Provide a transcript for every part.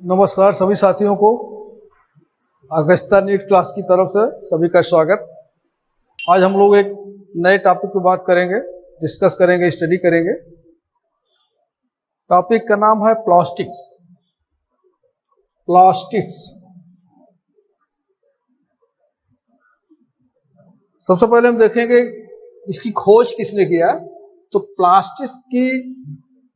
नमस्कार सभी साथियों को अगस्ता नीट क्लास की तरफ से सभी का स्वागत। आज हम लोग एक नए टॉपिक पे बात करेंगे, डिस्कस करेंगे, स्टडी करेंगे। टॉपिक का नाम है प्लास्टिक्स। प्लास्टिक्स सबसे पहले हम देखेंगे इसकी खोज किसने किया। तो प्लास्टिक्स की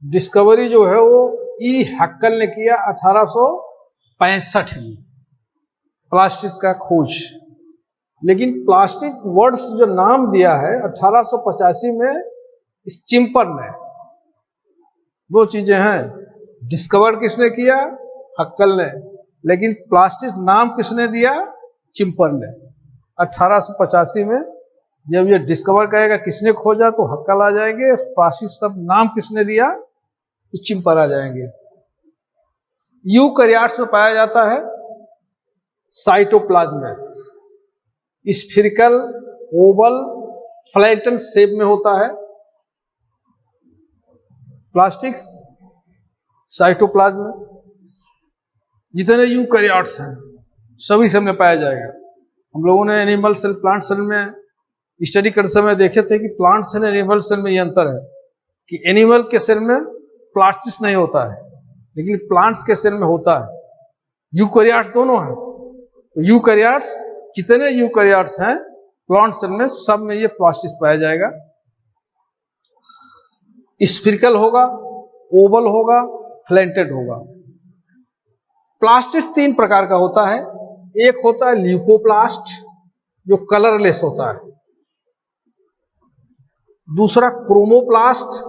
डिस्कवरी जो है वो ई हैक्कल ने किया 1865 में, प्लास्टिक का खोज। लेकिन प्लास्टिक वर्ड्स जो नाम दिया है 1885 में इस चिंपर ने। दो चीजें हैं, डिस्कवर किसने किया, हक्कल ने, लेकिन प्लास्टिक नाम किसने दिया, चिंपर ने। 1885 में जब ये डिस्कवर करेगा किसने खोजा तो हक्कल आ जाएंगे, प्लास्टिक सब नाम किसने दिया तो चिंपर आ जाएंगे। यूकैरियोट्स में पाया जाता है, साइटोप्लाज्म में स्फीरिकल, ओवल, फ्लैटन शेप में होता है। प्लास्टिक्स साइटोप्लाज्म में जितने यूकैरियोट्स हैं सभी सब में पाया जाएगा। हम लोगों ने एनिमल सेल, प्लांट सेल में स्टडी करते समय देखे थे कि प्लांट सेल और एनिमल सेल में ये अंतर है कि एनिमल के सेल में प्लास्टिक्स नहीं होता है, लेकिन प्लांट्स के सेल में होता है। यूकैरियोट्स दोनों हैं। तो यूकैरियोट्स जितने यूकैरियोट्स हैं प्लांट सेल में सब में ये प्लास्टिक्स पाया जाएगा। स्फीरिकल होगा, ओवल होगा, फ्लैटेड होगा। प्लास्टिक तीन प्रकार का होता है। एक होता है ल्यूकोप्लास्ट जो कलरलेस होता है, दूसरा क्रोमोप्लास्ट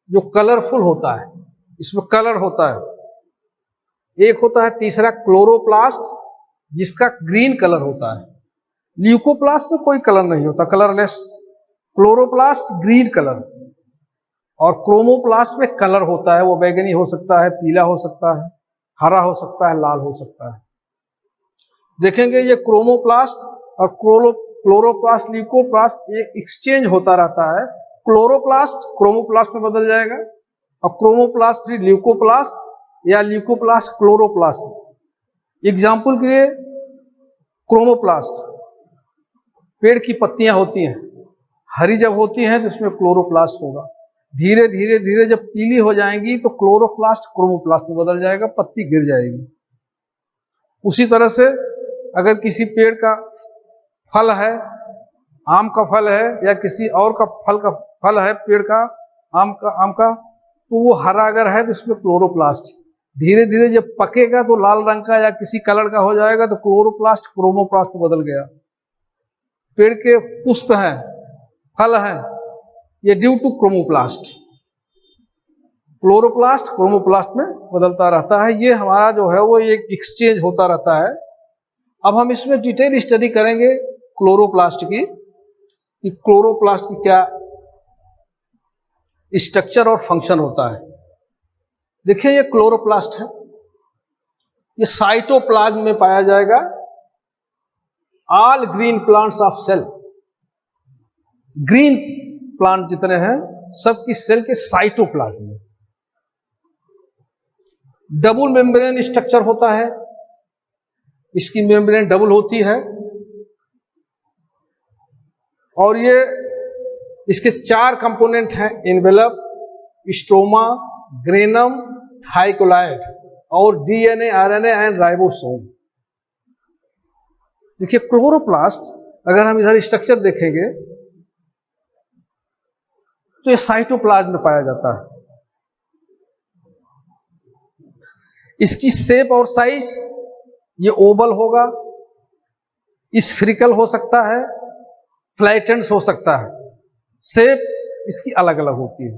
जो कलरफुल होता है, इसमें कलर होता है। एक होता है तीसरा क्लोरोप्लास्ट जिसका ग्रीन कलर होता है। ल्यूकोप्लास्ट में कोई कलर नहीं होता, कलरलेस। क्लोरोप्लास्ट ग्रीन कलर, और क्रोमोप्लास्ट में कलर होता है। वो बैंगनी हो सकता है, पीला हो सकता है, हरा हो सकता है, लाल हो सकता है। देखेंगे ये क्रोमोप्लास्ट और क्लोरोप्लास्ट, ल्यूकोप्लास्ट एक एक्सचेंज होता रहता है। क्लोरोप्लास्ट क्रोमोप्लास्ट में बदल जाएगा और क्रोमोप्लास्ट फिर ल्यूकोप्लास्ट या ल्यूकोप्लास्ट क्लोरोप्लास्ट। एग्जाम्पल के लिए क्रोमोप्लास्ट, पेड़ की पत्तियां होती हैं, हरी जब होती हैं तो उसमें क्लोरोप्लास्ट होगा। धीरे धीरे धीरे जब पीली हो जाएंगी तो क्लोरोप्लास्ट क्रोमोप्लास्ट में बदल जाएगा, पत्ती गिर जाएगी। उसी तरह से अगर किसी पेड़ का फल है, आम का फल है या किसी और का फल है, पेड़ का आम का, तो वो हरा अगर है तो इसमें क्लोरोप्लास्ट। धीरे धीरे जब पकेगा तो लाल रंग का या किसी कलर का हो जाएगा, तो क्लोरोप्लास्ट क्रोमोप्लास्ट में बदल गया। पेड़ के पुष्प हैं, फल हैं, ये due to chromoplast. Chloroplast chromoplast में बदलता रहता है। ये हमारा जो है वो एक एक्सचेंज होता रहता है। अब हम इसमें डिटेल स्टडी करेंगे क्लोरोप्लास्ट की, कि क्लोरोप्लास्ट की क्या स्ट्रक्चर और फंक्शन होता है। देखिए ये क्लोरोप्लास्ट है, ये साइटोप्लाज्म में पाया जाएगा। All green plants of cell, green plant जितने हैं सबकी सेल के साइटोप्लाज्म में डबल मेम्ब्रेन स्ट्रक्चर होता है। इसकी मेम्ब्रेन डबल होती है और ये इसके चार कंपोनेंट हैं, एनवेलप, स्ट्रोमा, ग्रेनम, थाइकोलाइड और डीएनए, आरएनए एंड राइबोसोम। देखिए क्लोरोप्लास्ट अगर हम इधर स्ट्रक्चर देखेंगे तो ये साइटोप्लाज्म में पाया जाता है। इसकी शेप और साइज ये ओवल होगा, स्फीरिकल हो सकता है, फ्लैटेंड हो सकता है। शेप इसकी अलग अलग होती है,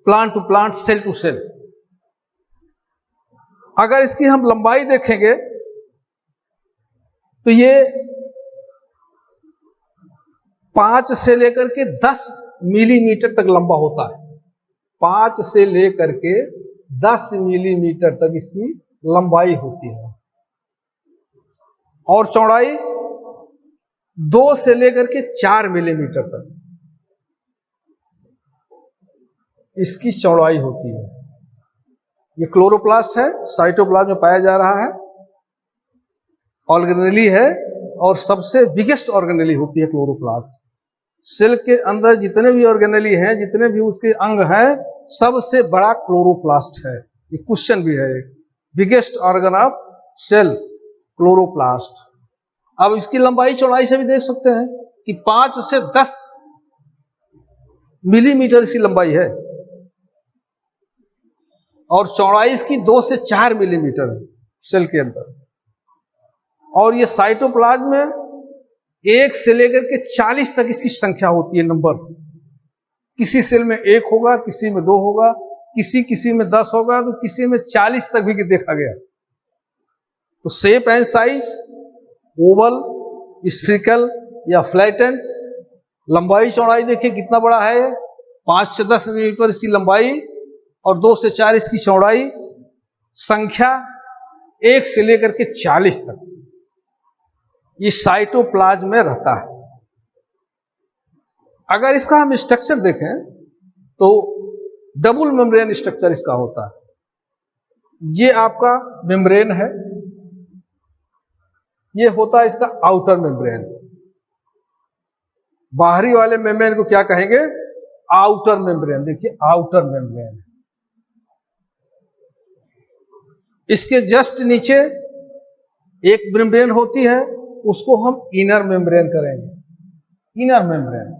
plant to plant, cell to cell. अगर इसकी हम लंबाई देखेंगे तो ये 5 से लेकर के 10 मिलीमीटर तक लंबा होता है। 5 से लेकर के 10 मिलीमीटर तक इसकी लंबाई होती है और चौड़ाई 2 से लेकर के 4 मिलीमीटर तक इसकी चौड़ाई होती है। ये क्लोरोप्लास्ट है, साइटोप्लाज्म में पाया जा रहा है, ऑर्गेनेली है और सबसे बिगेस्ट ऑर्गेनेली होती है क्लोरोप्लास्ट। सेल के अंदर जितने भी ऑर्गेनेली हैं, जितने भी उसके अंग हैं, सबसे बड़ा क्लोरोप्लास्ट है। ये क्वेश्चन भी है, biggest organ of cell chloroplast. अब इसकी लंबाई चौड़ाई से भी देख सकते हैं कि 5 से 10 मिलीमीटर इसकी लंबाई है और चौड़ाई इसकी 2 से 4 मिलीमीटर है सेल के अंदर। और ये साइटोप्लाज्म में 1 से लेकर के 40 तक इसकी संख्या होती है, नंबर। किसी सेल में 1 होगा, किसी में 2 होगा, किसी में 10 होगा, तो किसी में 40 तक भी देखा गया। तो शेप एंड साइज ओवल, स्फीरिकल या फ्लैटेंड। लंबाई चौड़ाई देखिए कितना बड़ा है, 5 से 10 मिलीमीटर इसकी लंबाई और 2 से 4 इसकी चौड़ाई। संख्या 1 से लेकर के 40 तक ये साइटोप्लाज्म में रहता है। अगर इसका हम स्ट्रक्चर देखें तो डबल मेम्ब्रेन स्ट्रक्चर इसका होता है। ये आपका मेम्ब्रेन है, ये होता है इसका आउटर मेम्ब्रेन। बाहरी वाले मेम्ब्रेन को क्या कहेंगे, आउटर मेम्ब्रेन। देखिए आउटर मेम्ब्रेन, इसके जस्ट नीचे एक मेम्ब्रेन होती है, उसको हम इनर मेम्ब्रेन करेंगे। इनर मेम्ब्रेन,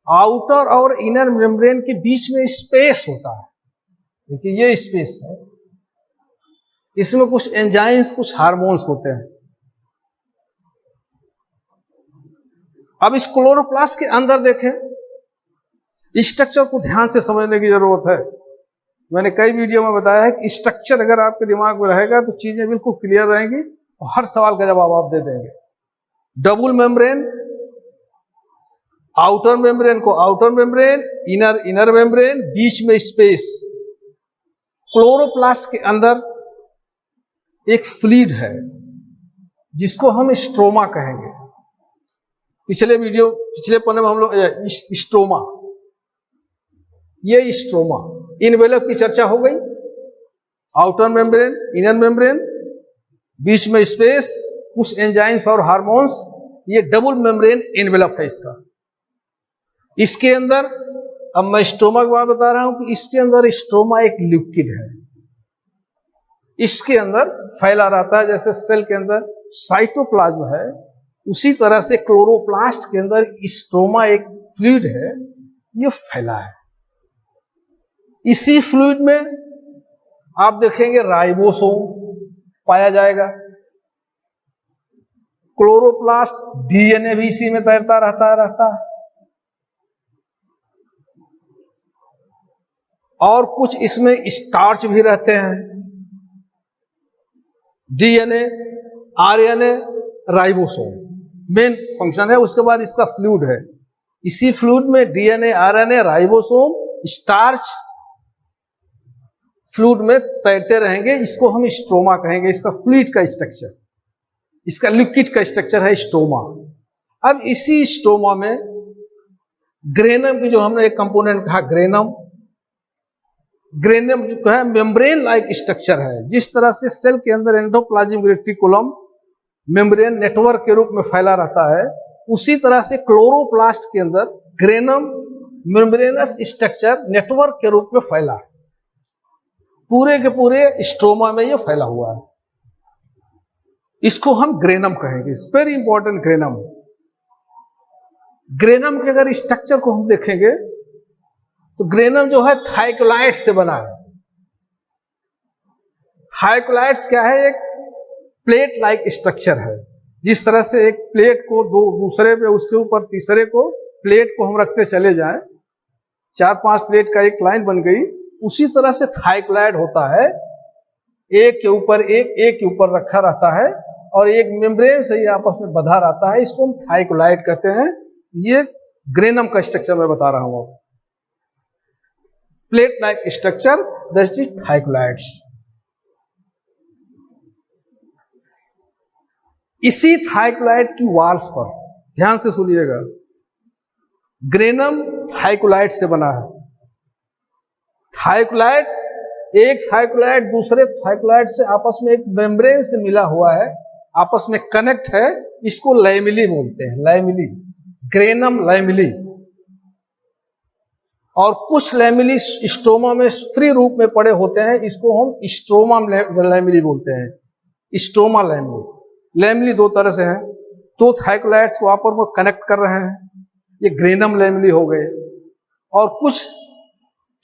आउटर और इनर मेम्ब्रेन के बीच में स्पेस होता है। देखिए ये स्पेस है, इसमें कुछ एंजाइम्स, कुछ हार्मोन्स होते हैं। अब इस क्लोरोप्लास्ट के अंदर देखें, स्ट्रक्चर को ध्यान से समझने की जरूरत है। मैंने कई वीडियो में बताया है कि स्ट्रक्चर अगर आपके दिमाग में रहेगा तो चीजें बिल्कुल क्लियर रहेंगी और हर सवाल का जवाब आप दे देंगे। डबल मेम्ब्रेन, आउटर मेम्ब्रेन को outer membrane, inner inner membrane, बीच में स्पेस। क्लोरोप्लास्ट के अंदर एक फ्लूइड है जिसको हम स्ट्रोमा कहेंगे। पिछले पन्ने में हम लोग स्ट्रोमा, ये स्ट्रोमा, इनवेलप की चर्चा हो गई। आउटर मेम्ब्रेन, इनर मेम्ब्रेन, बीच में स्पेस, कुछ एंजाइम्स और हार्मोन्स, ये डबल मेम्ब्रेन एनवेलप है इसका। इसके अंदर, अब मैं स्ट्रोमा की बात बता रहा हूं कि इसके अंदर स्ट्रोमा एक लिक्विड है, इसके अंदर फैला रहता है। जैसे सेल के अंदर साइटोप्लाज्म है, उसी तरह से क्लोरोप्लास्ट के अंदर स्ट्रोमा एक फ्लूइड है, ये फैला है। इसी फ्लूइड में आप देखेंगे राइबोसोम पाया जाएगा। क्लोरोप्लास्ट डीएनए भी इसी में तैरता रहता है। और कुछ इसमें स्टार्च भी रहते हैं। DNA, RNA, ribosome main function है। उसके बाद इसका फ्लूइड है, इसी फ्लूइड में DNA, RNA, ribosome, starch fluid में तैरते रहेंगे। इसको हम स्ट्रोमा कहेंगे। इसका फ्लूइड का स्ट्रक्चर, इसका लिक्विड का स्ट्रक्चर है स्ट्रोमा। अब इसी स्ट्रोमा में ग्रेनम की, जो हमने एक कंपोनेंट कहा ग्रेनम, ग्रेनम जो है मेम्ब्रेन लाइक स्ट्रक्चर है। जिस तरह से सेल के अंदर एंडोप्लाज्मिक रेटिकुलम मेम्ब्रेन नेटवर्क के रूप में फैला रहता है, उसी तरह से क्लोरोप्लास्ट के अंदर ग्रेनम मेम्ब्रेनस स्ट्रक्चर नेटवर्क के रूप में फैला है। पूरे के पूरे स्ट्रोमा में यह फैला हुआ है। इसको हम ग्रेनम कहेंगे। It's very important. Granum, granum के अगर स्ट्रक्चर को हम देखेंगे तो ग्रेनम जो है थाइकोलाइट्स से बना है। थाइकोलाइट्स क्या है, एक प्लेट लाइक स्ट्रक्चर है। जिस तरह से एक प्लेट को दूसरे पे, उसके ऊपर तीसरे को, प्लेट को हम रखते चले जाएं, 4-5 प्लेट का एक लाइन बन गई, उसी तरह से थाइकोलाइड होता है। एक के ऊपर एक के ऊपर रखा रहता है और एक मेम्ब्रेन से ये आपस में बंधा रहता है। इसको हम थाइकोलाइड कहते हैं। ये ग्रेनम का स्ट्रक्चर मैं बता रहा हूं। Plate like structure, that is thylakoids. इसी थाइकोलाइड की वॉल्स पर ध्यान से सुनिएगा, ग्रेनम थाइकोलाइड से बना है। थाइकोलाइड, एक थाइकोलाइड दूसरे थाइकोलाइड से आपस में एक मेम्ब्रेन से मिला हुआ है, आपस में कनेक्ट है, इसको लैमिली बोलते हैं, लैमिली, ग्रेनम लैमिली। और कुछ लैमिली स्ट्रोमा में फ्री रूप में पड़े होते हैं, इसको हम स्ट्रोमा लैमिली बोलते हैं, स्ट्रोमा लैमिली। लैमिली दो तरह से हैं, दो थाइकोलाइड्स को आपस में कनेक्ट कर रहे हैं, ये ग्रेनम लैमिली हो गए। और कुछ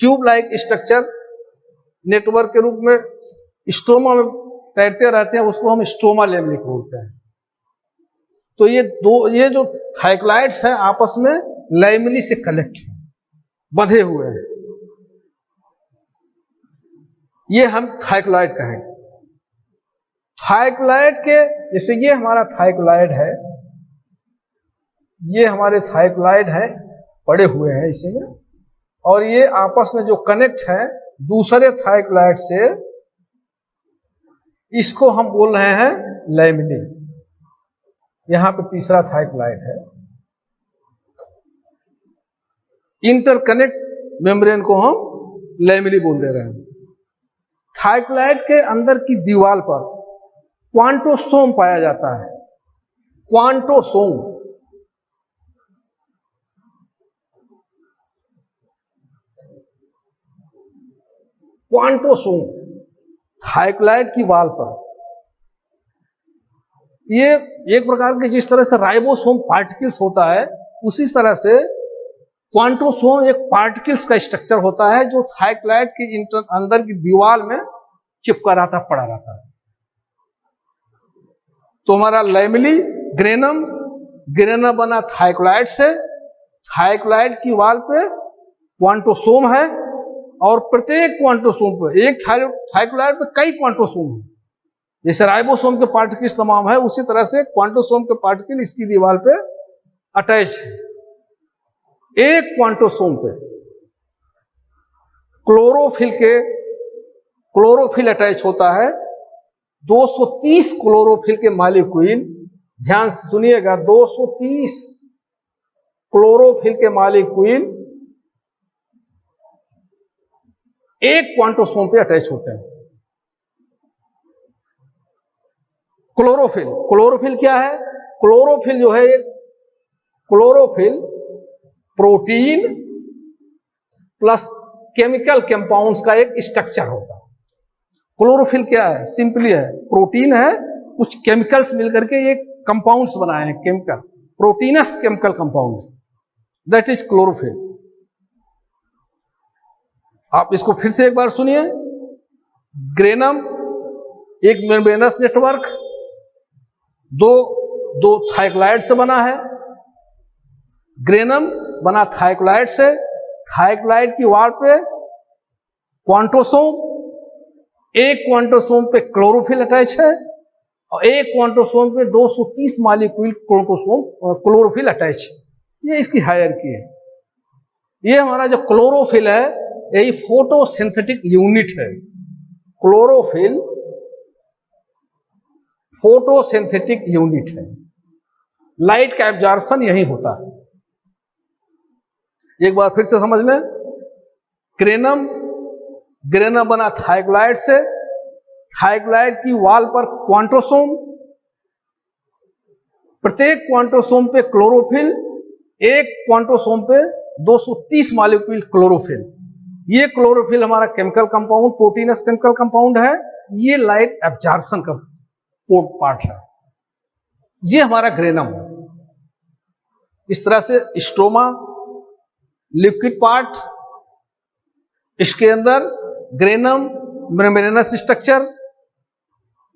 ट्यूब लाइक स्ट्रक्चर नेटवर्क के रूप में स्ट्रोमा में तैरते रहते हैं, उसको हम स्ट्रोमा लैमिली बोलते हैं। तो ये जो थाइकोलाइड्स हैं आपस में लैमिली से कनेक्ट हैं, बंधे हुए हैं, ये हम थाइकोलाइड कहेंगे। थाइकोलाइड के जैसे ये हमारा थाइकोलाइड है, ये हमारे थाइकोलाइड है, पड़े हुए हैं इसी में, और ये आपस में जो कनेक्ट है दूसरे थाइकोलाइड से, इसको हम बोल रहे हैं लैमिली। यहां पे तीसरा थाइकोलाइड है, इंटरकनेक्ट मेम्ब्रेन को हम लैमिली बोल दे रहे हैं। थाइकोलाइड के अंदर की दीवार पर क्वांटोसोम पाया जाता है, क्वांटोसोम। क्वांटोसोम थाइकोलाइड की वाल पर, ये एक प्रकार के जिस तरह से राइबोसोम पार्टिकल्स होता है, उसी तरह से क्वांटोसोम एक पार्टिकल्स का स्ट्रक्चर होता है जो थाइकोलाइड के अंदर की दीवार में चिपका रहता, पड़ा रहता है। तो हमारा लैमिली ग्रेनम, ग्रेनम बना थाइकोलाइड से, थाइकोलाइड की वाल पे क्वांटोसोम है, और प्रत्येक क्वांटोसोम पे, एक थाइकोलाइड पे कई क्वांटोसोम है, जैसे राइबोसोम के पार्टिकल्स तमाम है, उसी तरह से क्वांटोसोम के पार्टिकल इसकी दीवार पे अटैच है। एक क्वांटोसोम पे क्लोरोफिल अटैच होता है, 230 क्लोरोफिल के मॉलिक्यूल, ध्यान से सुनिएगा, 230 क्लोरोफिल के मॉलिक्यूल एक क्वांटोसोम पे अटैच होते हैं। क्लोरोफिल क्या है? क्लोरोफिल जो है, chlorophyll protein plus chemical compounds का एक स्ट्रक्चर होता है। क्लोरोफिल क्या है? सिंपली है, प्रोटीन है, कुछ केमिकल्स मिलकर के ये कंपाउंड्स बनाए हैं, chemical, proteins chemical compound, that is chlorophyll. आप इसको फिर से एक बार सुनिए। ग्रेनम एक मेम्ब्रेनस नेटवर्क, दो थाइकोलाइड से बना है। ग्रेनम बना थाइकोलाइड से, थाइकोलाइड की वाल पे क्वांटोसोम, एक क्वांटोसोम पे क्लोरोफिल अटैच है, और एक क्वांटोसोम पे 230 मॉलिक्यूल क्लोरोफिल अटैच है। ये इसकी हायरार्की है। ये हमारा जो क्लोरोफिल है, यही फोटोसिंथेटिक यूनिट है। क्लोरोफिल फोटोसिंथेटिक यूनिट है, लाइट का एब्जॉर्प्शन यही होता है। एक बार फिर से समझ लें। ग्रेनम बना थाइकोलाइड से, थाइकोलाइड की वाल पर क्वांटोसोम, प्रत्येक क्वांटोसोम पे क्लोरोफिल, एक क्वांटोसोम पे 230 मॉलिक्यूल क्लोरोफिल। ये क्लोरोफिल हमारा chemical compound, proteins chemical compound है। ये लाइट एब्जॉर्प्शन का पार्ट है। ये हमारा ग्रेनम है। इस तरह से स्ट्रोमा लिक्विड पार्ट, इसके अंदर ग्रेनम मेम्ब्रेनस स्ट्रक्चर,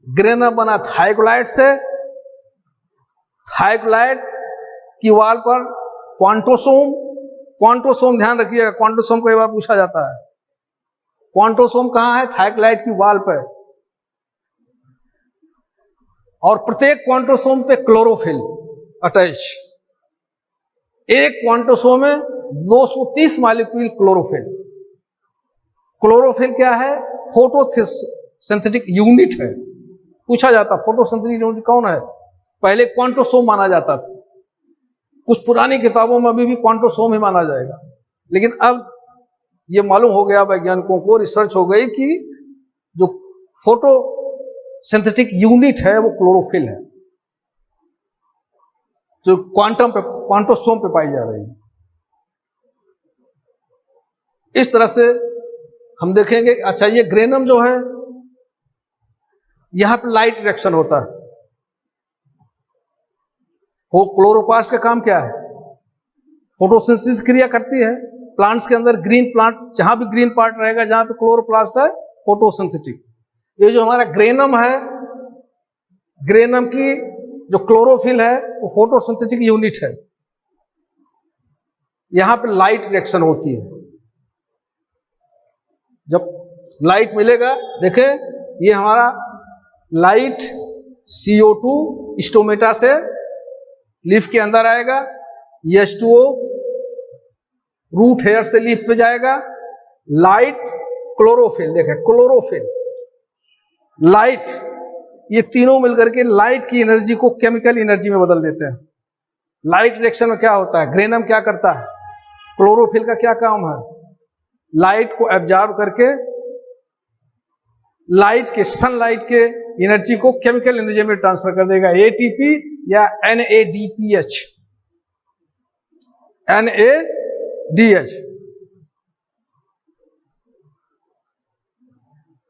ग्रेनम बना थाइकोलाइड से, थाइकोलाइड की वाल पर क्वांटोसोम, क्वांटोसोम ध्यान रखिएगा, क्वांटोसोम को एक बार पूछा जाता है। क्वांटोसोम कहां है? थाइकोलाइड की वाल पर। और प्रत्येक क्वांटोसोम पे क्लोरोफिल अटैच। एक क्वांटोसोम में 230 मॉलिक्यूल क्लोरोफिल। क्लोरोफिल क्या है? फोटोसिंथेटिक यूनिट है। पूछा जाता फोटोसिंथेटिक यूनिट कौन है? पहले क्वांटोसोम माना जाता था, कुछ पुरानी किताबों में अभी भी क्वांटोसोम ही माना जाएगा, लेकिन अब ये मालूम हो गया वैज्ञानिकों को, रिसर्च हो गई कि जो फोटो सिंथेटिक यूनिट है वो क्लोरोफिल है, जो क्वांटोसोम पे पाई जा रही है। इस तरह से हम देखेंगे। अच्छा, ये ग्रेनम जो है, यहां पर लाइट रिएक्शन होता है। वो क्लोरोप्लास्ट का काम क्या है? फोटोसिंथेसिस क्रिया करती है। प्लांट्स के अंदर ग्रीन प्लांट, जहां भी ग्रीन पार्ट रहेगा, जहां पे क्लोरोप्लास्ट है, फोटोसिंथेटिक। ये जो हमारा ग्रेनम है, ग्रेनम की जो क्लोरोफिल है वो फोटोसिंथेटिक यूनिट है। यहां पे लाइट रिएक्शन होती है। जब लाइट मिलेगा, देखें ये हमारा लाइट CO2 स्टोमेटा से लीफ के अंदर आएगा, H2O रूट हेयर से लीफ पे जाएगा, लाइट क्लोरोफिल, देखें क्लोरोफिल, लाइट, ये तीनों मिलकर के लाइट की एनर्जी को केमिकल एनर्जी में बदल देते हैं। लाइट रिएक्शन में क्या होता है? ग्रेनम क्या करता है? क्लोरोफिल का क्या काम है? लाइट को एब्जॉर्ब करके लाइट के, सनलाइट के एनर्जी को केमिकल एनर्जी में ट्रांसफर कर देगा, ATP या NADPH। NADH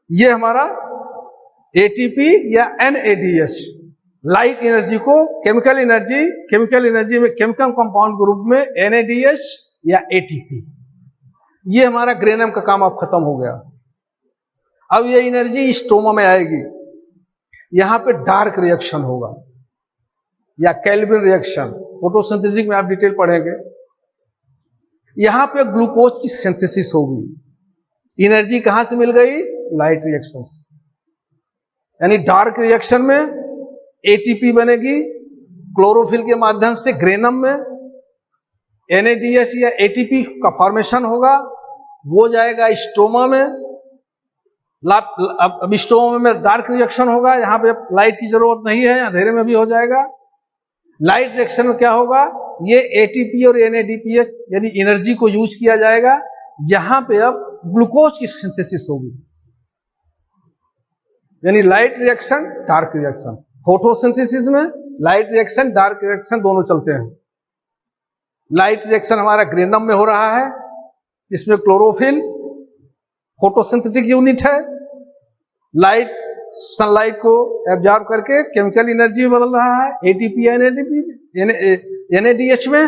ये हमारा ATP या NADH लाइट एनर्जी को केमिकल एनर्जी में केमिकल कंपाउंड के रूप में NADH या ATP, ये हमारा ग्रेनम का काम अब खत्म हो गया। अब ये एनर्जी स्टोमा में आएगी। यहां पे डार्क रिएक्शन होगा या केल्विन रिएक्शन, फोटोसिंथेसिस में आप डिटेल पढ़ेंगे। यहां पे ग्लूकोज की सिंथेसिस होगी। एनर्जी कहां से मिल गई? लाइट रिएक्शन से। यानी डार्क रिएक्शन में ATP बनेगी क्लोरोफिल के माध्यम से, ग्रेनम में NADH या ATP का फॉर्मेशन होगा, वो जाएगा स्टोमा में। अब स्टोमा में डार्क रिएक्शन होगा, यहां पे लाइट की जरूरत नहीं है, अंधेरे में भी हो जाएगा। लाइट रिएक्शन में क्या होगा? ये ATP और NADPH यानी एनर्जी को यूज किया जाएगा। यहां पे अब ग्लूकोज की सिंथेसिस होगी। यानी light reaction, dark reaction. Photosynthesis में लाइट रिएक्शन, डार्क रिएक्शन दोनों चलते हैं। लाइट रिएक्शन हमारा ग्रेनम में हो रहा है, इसमें क्लोरोफिल फोटोसिंथेटिक यूनिट है, लाइट सनलाइट को एब्जॉर्ब करके केमिकल एनर्जी में बदल रहा है, ATP या NADH में।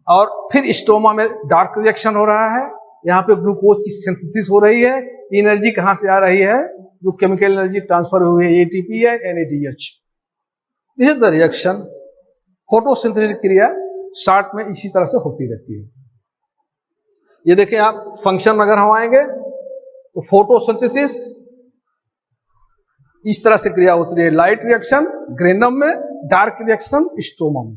और फिर स्टोमा में डार्क रिएक्शन हो रहा है, यहां पे ग्लूकोज की सिंथेसिस हो रही है। एनर्जी कहां से आ रही है? जो केमिकल एनर्जी ट्रांसफर हुई है, ATP या NADH। This is the reaction. Photosynthesis क्रिया शॉर्ट में इसी तरह से होती रहती है। ये देखें आप, फंक्शन अगर हम आएंगे तो फोटोसिंथेसिस इस तरह से क्रिया होती है। लाइट रिएक्शन ग्रेनम में, डार्क रिएक्शन स्टोमा में।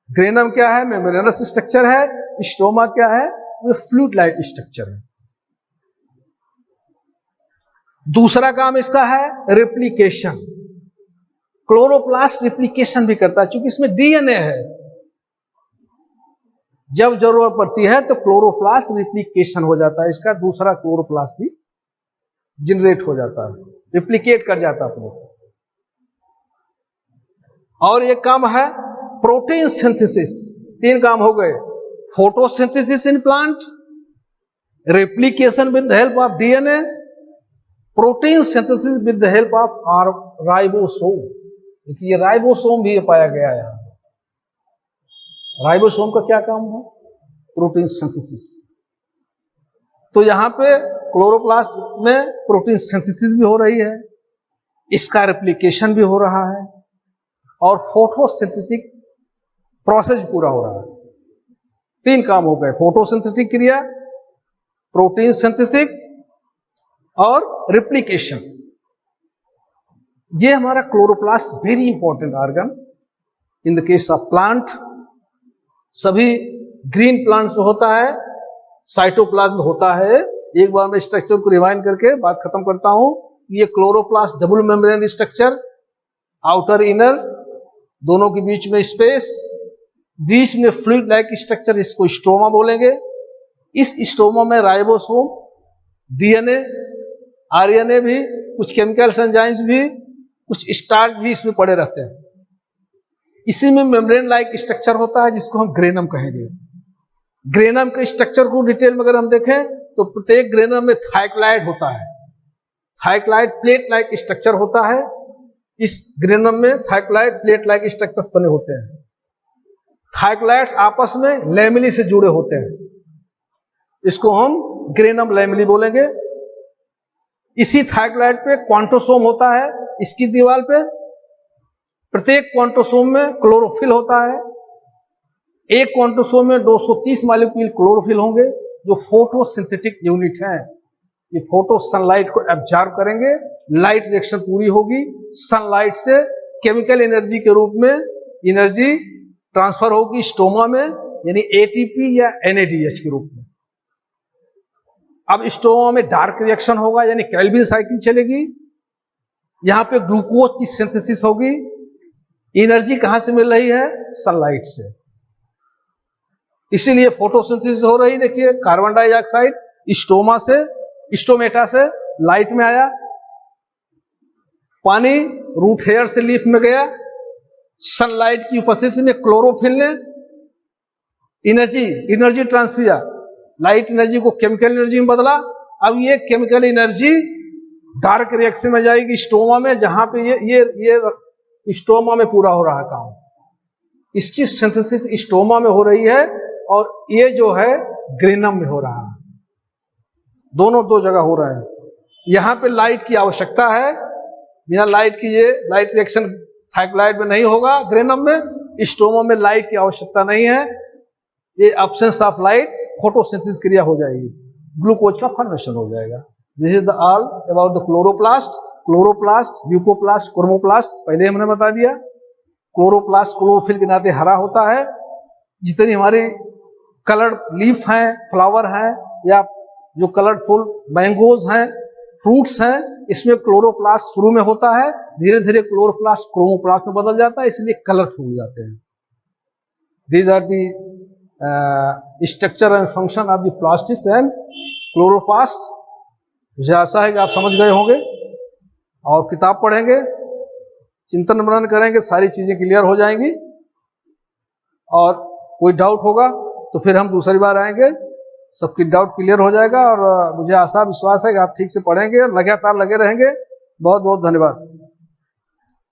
ग्रेनम क्या है? मेम्ब्रेनस स्ट्रक्चर है। स्टोमा क्या है? वो फ्लूइड लाइट स्ट्रक्चर है। दूसरा काम इसका है रेप्लिकेशन। क्लोरोप्लास्ट रेप्लिकेशन भी करता है, क्योंकि इसमें DNA है। जब जरूरत पड़ती है तो क्लोरोप्लास्ट रेप्लिकेशन हो जाता है, इसका दूसरा क्लोरोप्लास्ट भी जनरेट हो जाता है, रिप्लिकेट कर जाता है अपने। और एक काम है प्रोटीन सिंथेसिस। 3 काम हो गए: photosynthesis in plant, replication with the help of DNA, protein synthesis with the help of ribosome. देखिए, राइबोसोम भी पाया गया है। राइबोसोम का क्या काम है? Protein synthesis. तो यहां पे क्लोरोप्लास्ट में प्रोटीन सिंथेसिस भी हो रही है, इसका रेप्लिकेशन भी हो रहा है, और फोटोसिंथेटिक प्रोसेस पूरा हो रहा है। 3 काम हो गए: फोटोसिंथेटिक क्रिया, प्रोटीन सिंथेसिस और रेप्लिकेशन। ये हमारा chloroplast very important organ in the case of plant. सभी ग्रीन प्लांट्स में होता है, साइटोप्लाज्म में होता है। एक बार मैं स्ट्रक्चर को रिवाइंड करके बात खत्म करता हूं। ये chloroplast double membrane structure, outer inner, दोनों के बीच में स्पेस, बीच में फ्लूइड लाइक स्ट्रक्चर, इसको स्टोमा बोलेंगे। इस स्टोमा में राइबोसोम, डीएनए, आरएनए भी, कुछ केमिकल्स एंजाइम्स भी, कुछ स्टार्च भी इसमें पड़े रहते हैं। इसी में मेम्ब्रेन लाइक स्ट्रक्चर होता है जिसको हम ग्रेनम कहेंगे। ग्रेनम के स्ट्रक्चर को डिटेल में अगर हम देखें तो प्रत्येक ग्रेनम में थाइक्लाइड होता है। थाइक्लाइड प्लेट लाइक स्ट्रक्चर होता है। इस ग्रेनम में थाइक्लाइड प्लेट लाइक स्ट्रक्चर्स बने होते हैं। थाइक्लाइड्स आपस में लैमिली से जुड़े होते हैं, इसको हम ग्रेनम लैमिली बोलेंगे। इसी थाइक्लाइड पे क्वांटोसोम होता है। इसकी दीवार पे प्रत्येक क्वांटोसोम में क्लोरोफिल होता है। एक क्वांटोसोम में 230 मॉलिक्यूल क्लोरोफिल होंगे जो फोटोसिंथेटिक यूनिट हैं। ये फोटो सनलाइट को एब्जॉर्ब करेंगे, लाइट रिएक्शन पूरी होगी, सनलाइट से केमिकल एनर्जी के रूप में एनर्जी ट्रांसफर होगी स्टोमा में, यानी एटीपी या एनएडीएच के रूप में। अब स्टोमा में डार्क रिएक्शन होगा, यानी केल्विन साइकिल चलेगी। यहां पे ग्लूकोज की सिंथेसिस होगी। एनर्जी कहां से मिल रही है? सनलाइट से। इसीलिए फोटोसिंथेसिस हो रही। देखिए कार्बन डाइऑक्साइड स्टोमा से, स्टोमेटा से लाइट में आया, पानी रूट हेयर से लीफ में गया, सनलाइट की उपस्थिति में क्लोरोफिल ने एनर्जी ट्रांसफर, लाइट एनर्जी को केमिकल एनर्जी में बदला। अब ये केमिकल एनर्जी डार्क रिएक्शन में जाएगी स्टोमा में, जहां पे ये स्टोमा में पूरा हो रहा है काम। इसकी सिंथेसिस स्टोमा में हो रही है और ये जो है ग्रेनम में हो रहा है। दोनों दो जगह हो रहे हैं। यहां पे लाइट की आवश्यकता है, बिना लाइट की ये लाइट रिएक्शन थाइक्लाइड में नहीं होगा। ग्रेनम में, स्टोमा में लाइट की आवश्यकता नहीं है। ये एब्सेंस ऑफ लाइट फोटोसिंथेसिस क्रिया हो जाएगी, ग्लूकोज का फॉर्मेशन हो जाएगा। This is the all about the chloroplast, mucoplast, chromoplast पहले हमने बता दिया। क्लोरोप्लास्ट क्लोरोफिल के नाते हरा होता है। जितनी हमारी कलर्ड लीफ हैं, फ्लावर हैं, या जो कलरफुल मैंगोज हैं, फ्रूट्स हैं, इसमें क्लोरोप्लास्ट शुरू में होता है। धीरे धीरे क्लोरोप्लास्ट क्रोमोप्लास्ट में बदल जाता है, इसलिए कलरफुल हो जाते हैं। These are the structure and function of the plastids and chloroplast. मुझे आशा है कि आप समझ गए होंगे और किताब पढ़ेंगे, चिंतन मनन करेंगे, सारी चीजें क्लियर हो जाएंगी। और कोई डाउट होगा तो फिर हम दूसरी बार आएंगे, सबकी डाउट क्लियर हो जाएगा। और मुझे आशा विश्वास है कि आप ठीक से पढ़ेंगे और लगातार लगे रहेंगे। बहुत बहुत धन्यवाद।